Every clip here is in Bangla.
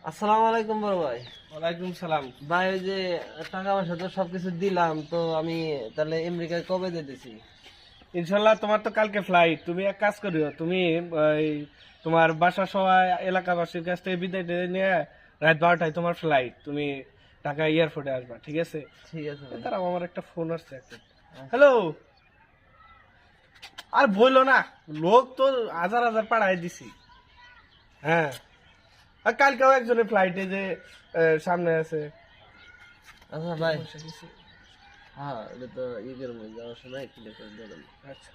আসসালামু আলাইকুম বড় ভাই। ওয়ালাইকুম সালাম। ভাই ওই যে টাকা পয়সা তো সবকিছু দিলাম, তো আমি তাহলে আমেরিকায় কবে দিতেছি? ইনশাল্লাহ তোমার তো কালকে ফ্লাইট। তুমি এক কাজ করিও, তুমি ওই তোমার বাসা সবাই এলাকাবাসীর কাছ থেকে বিদায় টিদায় নিয়ে রাত 12টায় তোমার ফ্লাইট, তুমি ঢাকা এয়ারপোর্টে আসবা, ঠিক আছে? ঠিক আছে ভাই। দাঁড়াও, আমার একটা ফোন আসছে একটা। হ্যালো। আর বললো না, লোক তো হাজার হাজার পাড়ায় দিছি। হ্যাঁ, আর কালকেও একজনের ফ্লাইটে যে সামনে আছে। আচ্ছা ভাই, হ্যাঁ এটা তো ঈদের মধ্যে যাওয়ার সময় ক্লিয়ার করে দেবেন। আচ্ছা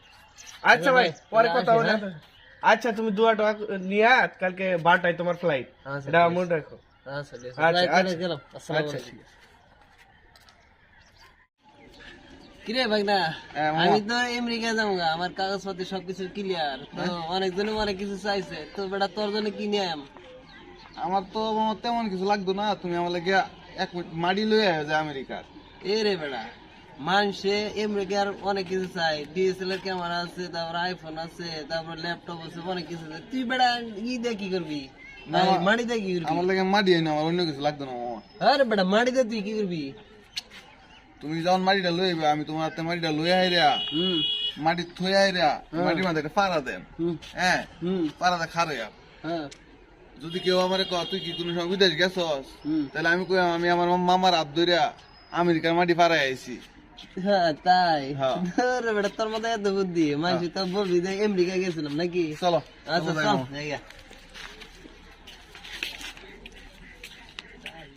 আচ্ছা ভাই, পরে কথা আসি, বলে। হ্যাঁ? আচ্ছা, তুমি দুয়াটা নিয়ে কালকে 12টায় তোমার ফ্লাইট, আচ্ছা, এটা ঠিক আছে। মনে রাখো। আচ্ছা ঠিক আছে। আচ্ছা ভাই, তাহলে আচ্ছা গেলাম। আসসালামু আচ্ছা, আলাইকুম। ঠিক আছে। কিরে ভাই না, আমি তো আমেরিকা যাবো গা, আমার কাগজপত্র সবকিছু ক্লিয়ার। তো অনেকজনে অনেক কিছু চাইছে, তো বেটা তোর জন্য কি নিয়ে আম? আমার তো তেমন কিছু লাগতো না, তুমি আমার লাগে এক মাড়ি লয়ে আয় যে আমেরিকার। এ রে বেটা, মানুষে আমেরিকার অনেক কিছু চাই, ডিএসএলআর ক্যামেরা আছে, তারপর আইফোন আছে, তারপর ল্যাপটপ আছে, অনেক কিছু আছে। তুই বেটা ই দিয়ে কি করবি? না, মাটি দিয়ে কি করবি? আমার লাগে মাড়ি হয় না, আমার অন্য কিছু লাগতো না মামা। আরে বেটা, মাটি দিয়ে তুই কি করবি? তুমি যখন মাটিটা লই আইবা, আমি তোমার হাতে মাটিটা লই আই রা, হুম মাটি থই আই রা, মাটির মধ্যে একটা পাড়া দেন। হুম হ্যাঁ, হুম পাড়াটা খারাইয়া। হ্যাঁ যদি কেউ আমার তুই কি কোনো সময় বিদেশ গেছস, হুম তাহলে আমি কই আমি আমার মামার হাত ধরিয়া আমেরিকার মাটি পাড়াই আইছি। হ্যাঁ, তাই? হ্যাঁ। আরে বেটা, তোর মধ্যে এত বুদ্ধি, মানুষ তো বলবি যে আমেরিকা গেছিলাম নাকি? চলো আচ্ছা চলো যাই চল মামা। জায়গা